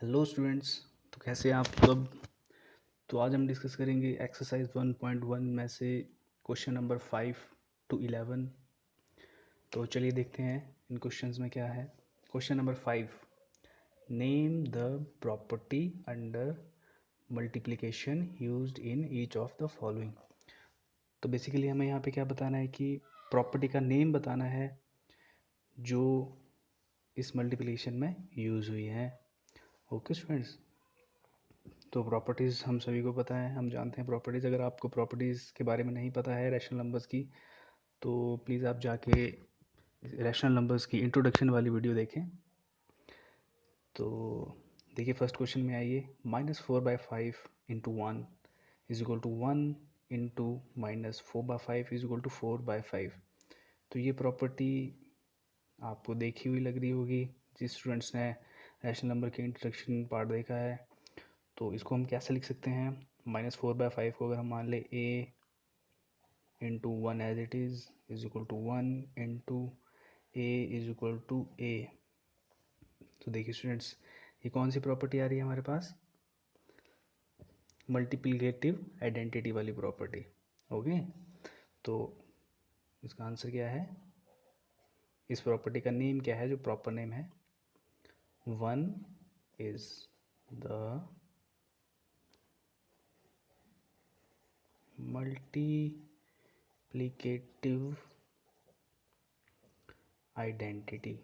Hello students. तो कैसे हैं आप सब। तो आज हम डिस्कस करेंगे एक्सरसाइज 1.1 में से क्वेश्चन नंबर 5 to 11। तो चलिए देखते हैं इन क्वेश्चंस में क्या है। Question number 5, name the property under multiplication used in each of the following. तो बेसिकली हमें यहाँ पे क्या बताना है कि प्रॉपर्टी का नेम बताना है जो इस मल्टीप्लिकेशन में यूज़ हुई है। Okay students. तो प्रॉपर्टीज़ हम सभी को पता है, हम जानते हैं प्रॉपर्टीज़। अगर आपको प्रॉपर्टीज़ के बारे में नहीं पता है रैशनल नंबर्स की, तो प्लीज़ आप जाके रैशनल नंबर्स की इंट्रोडक्शन वाली वीडियो देखें। तो देखिए फर्स्ट क्वेश्चन में आइए, -4/5 into 1 is equal to 1 into -4/5 is equal to 4/5। तो ये प्रॉपर्टी आपको देखी हुई लग रही होगी जिस स्टूडेंट्स ने रैशनल नंबर के इंट्रोडक्शन पार्ट देखा है। तो इसको हम कैसे लिख सकते हैं, -4/5 को अगर हम मान ले a into 1 as it is equal to 1 into a is equal to a। तो देखिए स्टूडेंट्स, ये कौन सी प्रॉपर्टी आ रही है हमारे पास, मल्टीप्लिकेटिव आइडेंटिटी वाली प्रॉपर्टी। ओके, तो इसका आंसर क्या है, इस प्रॉपर्टी का नेम क्या है, जो प्रॉपर नेम है, 1 is the multiplicative identity.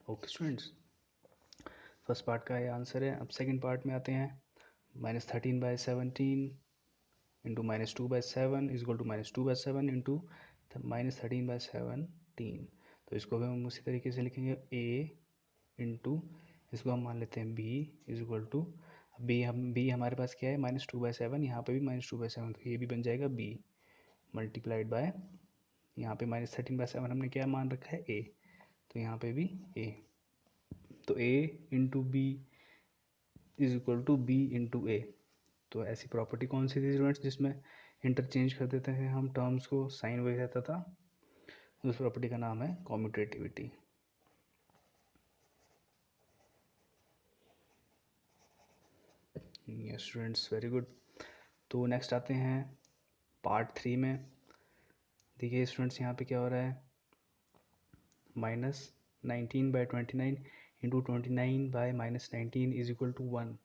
Okay students, first part का ये आंसर है। अब सेकंड पार्ट में आते हैं, -13/17 into -2/7 is equal to -2/7 into -13/17। तो इसको भी हम उसी तरीके से लिखेंगे, a इंटू इसको हम मान लेते हैं b is equal to b हमारे पास क्या है, -2/7, यहाँ पे भी -2/7, तो ये भी बन जाएगा b मल्टीप्लाइड बाय, यहाँ पे -13/7 हमने क्या मान रखा है, a, तो यहाँ पे भी a। तो a into B is equal to B into A. तो ऐसी प्रॉपर्टी कौन सी थी स्टूडेंट्स जिसमें इंटरचेंज कर देते हैं हम टर्म्स को, साइन वही रहता था। उस प्रॉपर्टी का नाम है कॉम्यूटेटिविटी। Yes students, very good. तो नेक्स्ट आते हैं पार्ट 3 में। देखिए स्टूडेंट्स, यहाँ पे क्या हो रहा है, -19/29 इंटू 29/-19 इज इक्वल टू 1।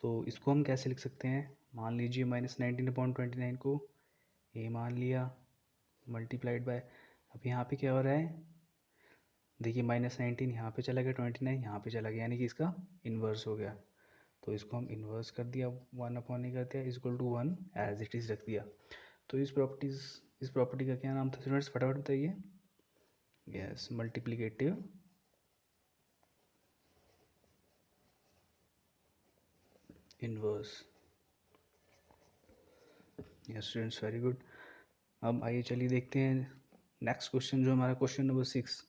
तो इसको हम कैसे लिख सकते हैं, मान लीजिए -19/29 को a मान लिया मल्टीप्लाइड बाय, अब यहाँ पे क्या हो रहा है, देखिए -19 यहाँ पे चला गया, 29 यहाँ पे चला गया, यानी कि इसका इन्वर्स हो गया। तो इसको हम इन्वर्स कर दिया, 1/a कर दिया is equal to 1 as it is रख दिया। तो इस प्रॉपर्टी का क्या नाम था स्टूडेंट्स, फटाफट बताइए। Yes, multiplicative inverse. Yes students, very good. अब आइए चलिए देखते हैं नेक्स्ट क्वेश्चन, जो हमारा question number 6,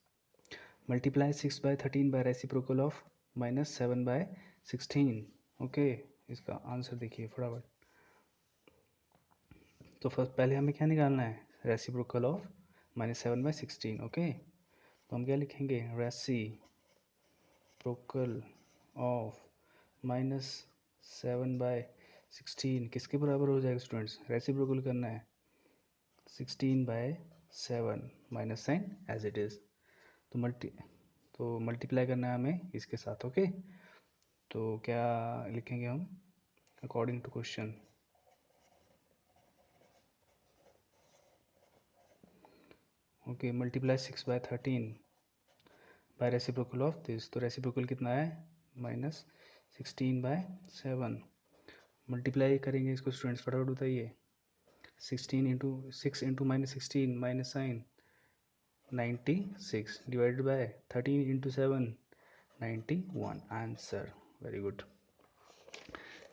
multiply 6/13 by reciprocal of -7/16। Okay, इसका आंसर देखिए फटाफट। तो फर्स्ट पहले हमें क्या निकालना है, रेसिप्रोकल ऑफ -7/16। ओके, तो हम क्या लिखेंगे, रेसिप्रोकल ऑफ -7/16 किसके बराबर हो जाएगा स्टूडेंट्स, रेसिप्रोकल करना है 16/7 minus sign as it is. तो मल्टीप्लाई करना है हमें इसके साथ। ओके, तो क्या लिखेंगे हम according to question, okay, multiply 6/13 by reciprocal of this. तो रेसिप्रोकल कितना है, -16/7। मल्टीप्लाई करेंगे इसको स्टूडेंट्स, फटाफट बताइए, 16 into 6 into -16 minus sign 96 divided by 13 into 7 91 answer. Very good.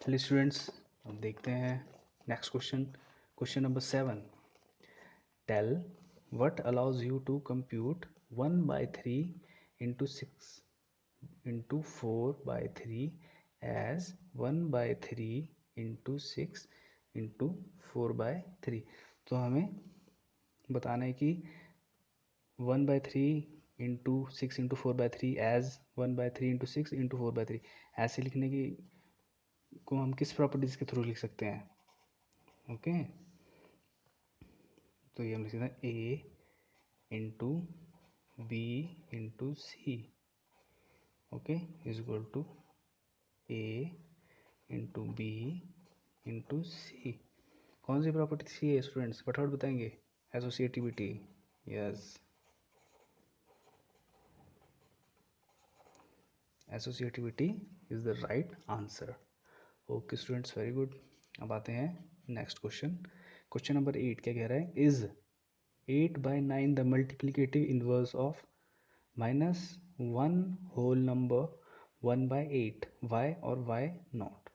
चलिए स्टूडेंट्स, अब देखते हैं next question, question number 7, tell what allows you to compute 1/3 into 6 into 4/3 as 1/3 into 6 into 4/3। तो हमें बताना है कि 1/3 इंटू 6 × 4/3 एज 1/3 × 6 × 4/3। ऐसे लिखने की को हम किस प्रॉपर्टीज के थ्रू लिख सकते हैं? ओके, तो ये हम लिख सकते हैं A into B into C, okay, is equal to A into B into C. कौन सी प्रॉपर्टी सी है स्टूडेंट्स? फटाफट बताएंगे। Associativity, yes, associativity is the right answer. Okay students, very good. अब आते हैं नेक्स्ट क्वेश्चन। क्वेश्चन नंबर 8 क्या कह रहा है? Is 8/9 the multiplicative inverse of -1 whole number 1/8, why और वाई नॉट।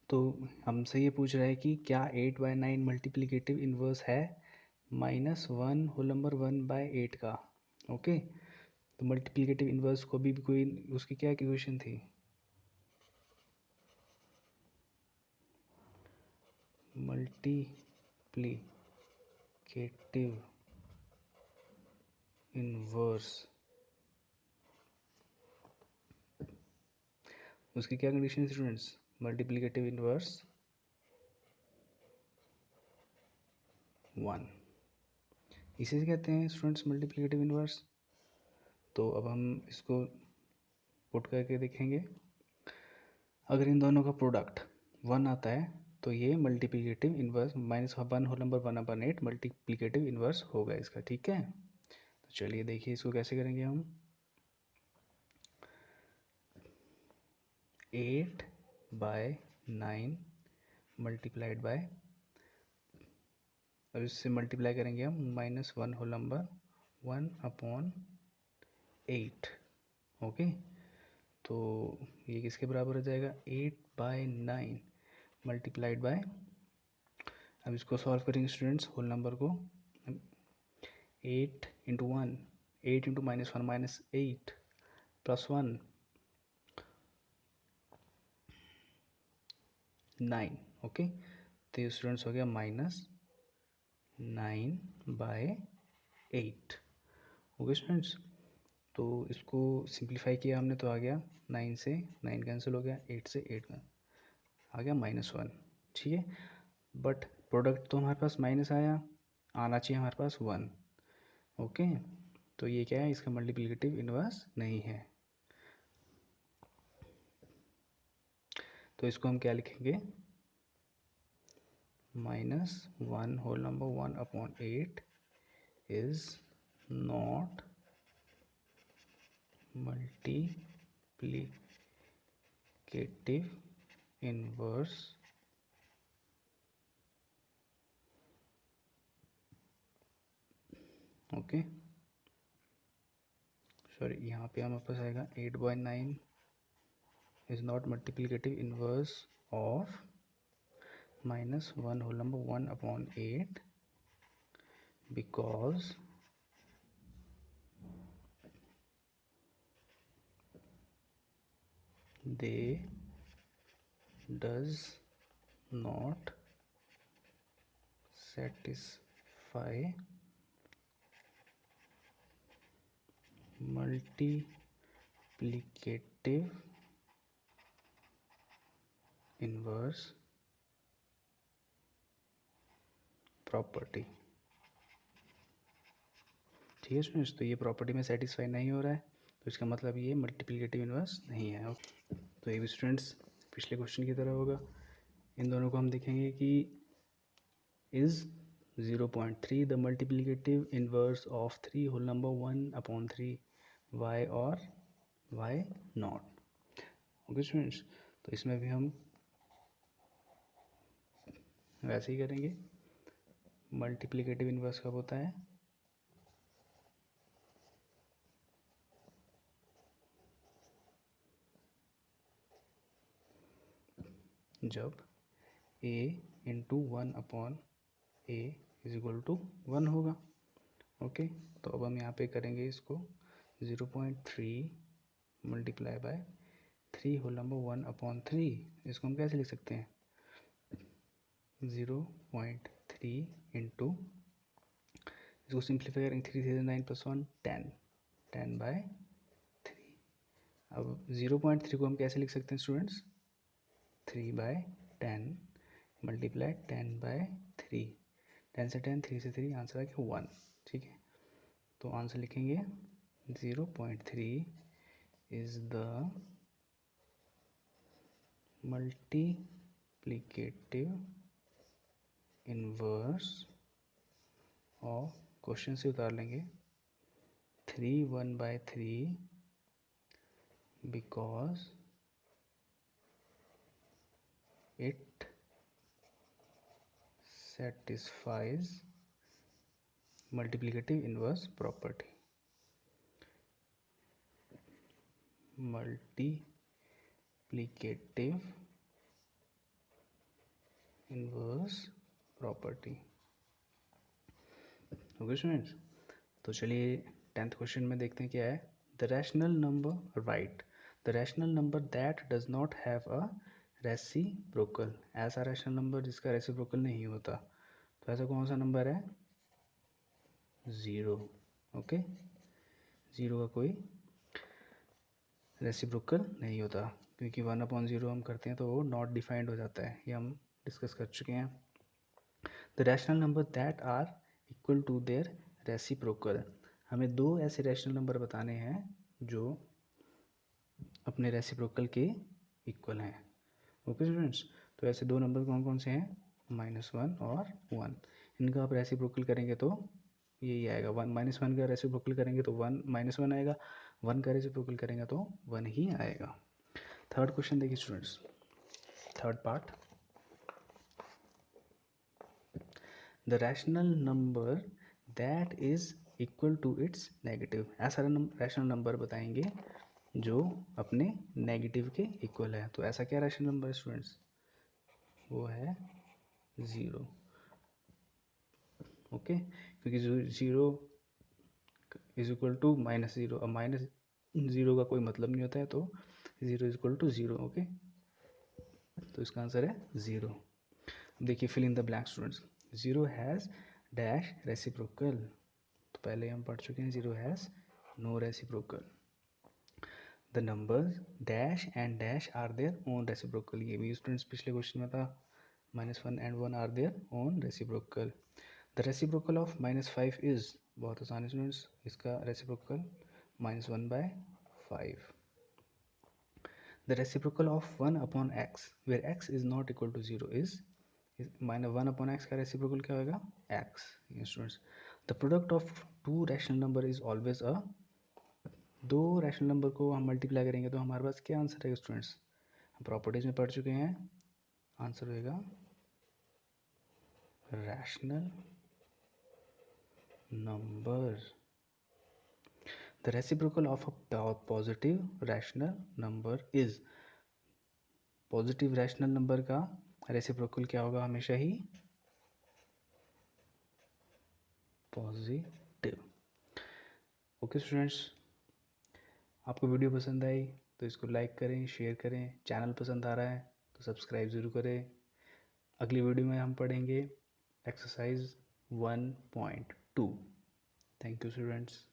तो हमसे ये पूछ रहा है कि क्या 8/9 मल्टीप्लिकेटिव इनवर्स है -1 होल नंबर 1/8 का। ओके, तो मल्टीप्लिकेटिव इनवर्स को भी कोई उसकी क्या इक्वेशन थी? मल्टीप्लिकेटिव इनवर्स, उसकी क्या कंडीशन है स्टूडेंट्स? मल्टीप्लिकेटिव इनवर्स 1, इसे कहते हैं स्टूडेंट्स मल्टीप्लिकेटिव इनवर्स। तो अब हम इसको पुट करके देखेंगे। अगर इन दोनों का प्रोडक्ट 1 आता है तो ये multiplicative inverse -1 whole number 1/8 multiplicative inverse होगा इसका, ठीक है। तो चलिए देखिए इसको कैसे करेंगे हम। 8/9 मल्टीप्लाइड बाय, अब इससे मल्टीप्लाई करेंगे हम -1 होल नंबर 1/8, ओके। तो ये किसके बराबर हो जाएगा? 8/9 मल्टीप्लाइड बाय, अब इसको सॉल्व करेंगे स्टूडेंट्स होल नंबर को। 8 × 1, 8 × -1 -8 +1 9, ओके। तो ये स्टूडेंट्स हो गया -9/8, ओके स्टूडेंट्स। तो इसको सिंप्लीफाई किया हमने तो आ गया 9 से 9 कैंसिल हो गया, 8 से 8 आ गया -1, ठीक है। बट प्रोडक्ट तो हमारे पास माइनस आया, आना चाहिए हमारे पास 1, ओके। तो ये क्या है? इसका मल्टीप्लिकेटिव इनवर्स नहीं है। तो इसको हम क्या लिखेंगे? -1 whole number 1/8 is not multiplicative inverse okay. Sorry, यहाँ पे हमारे पास आएगा 8/9 is not multiplicative inverse of -1 whole number 1/8 because they does not satisfy multiplicative inverse property, ठीक है स्टूडेंट्स। तो ये प्रॉपर्टी में सेटिस्फाई नहीं हो रहा है, तो इसका मतलब ये मल्टीप्लिकेटिव इनवर्स नहीं है। तो ये भी स्टूडेंट्स पिछले क्वेश्चन की तरह होगा। इन दोनों को हम देखेंगे कि is 0.3 the multiplicative inverse of 3 whole number 1/3 why और वाई नॉट, ओके स्टूडेंट्स। तो इसमें भी हम वैसे ही करेंगे। मल्टीप्लिकेटिव इनवर्स कब होता है? जब a into 1/a is equal to 1 होगा, ओके। तो अब हम यहाँ पे करेंगे इसको 0.3 मल्टीप्लाई बाय 3 होल नंबर 1/3। इसको हम कैसे लिख सकते हैं? 0.3 इंटू इसको सिंप्लीफाई करेंगे 3 3 9 + 1 10 10/3। अब 0.3 को हम कैसे लिख सकते हैं स्टूडेंट्स? 3/10 मल्टीप्लाई 10/3। 10 से 10, 3 से 3, आंसर आ गया 1। ठीक है, तो आंसर लिखेंगे 0.3 is the multiplicative inverse of, question से उतार लेंगे 3 1/3 because it satisfies multiplicative inverse property। multiplicative inverse property। Okay students, तो चलिए 10th क्वेश्चन में देखते हैं क्या है। The rational number right, the rational number that does not have a reciprocal, ऐसा रैशनल नंबर जिसका रेसिप्रोकल नहीं होता। तो ऐसा कौन सा नंबर है? 0। ओके, 0 का कोई रेसिप्रोकल नहीं होता, क्योंकि 1/0 हम करते हैं तो वो नॉट डिफाइंड हो जाता है, ये हम डिस्कस कर चुके हैं। The rational number that are equal to their reciprocal, हमें दो ऐसे रैशनल नंबर बताने हैं जो अपने रेसिप्रोकल के इक्वल हैं। ओके स्टूडेंट्स, तो ऐसे दो नंबर कौन कौन से हैं? -1 और 1। इनका आप रेसिप्रोकल करेंगे तो यही आएगा 1। -1 का रेसिप्रोकल करेंगे तो 1 -1 आएगा, 1 का रेसिप्रोकल करेंगे तो 1 ही आएगा। थर्ड क्वेश्चन देखिए students, third part. The rational number that is equal to its negative, ऐसा रैशनल नंबर बताएंगे जो अपने नेगेटिव के इक्वल है। तो ऐसा क्या रैशनल नंबर है स्टूडेंट्स? वो है 0। ओके, क्योंकि 0 इज इक्वल टू -0, अब -0 का कोई मतलब नहीं होता है, तो 0 इज इक्वल टू 0। ओके, तो इसका आंसर है 0। देखिए fill in the blank students. 0 has dash reciprocal, तो पहले हम पढ़ चुके हैं 0 has no reciprocal. The numbers dash and dash are their own reciprocal, ये भी स्टूडेंट्स पिछले क्वेश्चन में था। -1 and 1 are their own reciprocal. The reciprocal of -5 is, बहुत आसान है स्टूडेंट्स, इसका reciprocal -1/5। The reciprocal of 1/x where x is not equal to 0 is, -1/x का रेसिप्रोकल क्या होगा? x। Students, the product of two rational number is always a, दो rational number को हम मल्टीप्लाई करेंगे तो हमारे पास क्या आंसर है स्टूडेंट्स? हम प्रॉपर्टीज में पढ़ चुके हैं, आंसर होगा rational number. The reciprocal of a positive rational number is, positive rational number का रेसिप्रोकल क्या होगा? हमेशा ही पॉजिटिव। ओके स्टूडेंट्स, आपको वीडियो पसंद आई तो इसको लाइक करें, शेयर करें। चैनल पसंद आ रहा है तो सब्सक्राइब ज़रूर करें। अगली वीडियो में हम पढ़ेंगे एक्सरसाइज 1.2। Thank you students.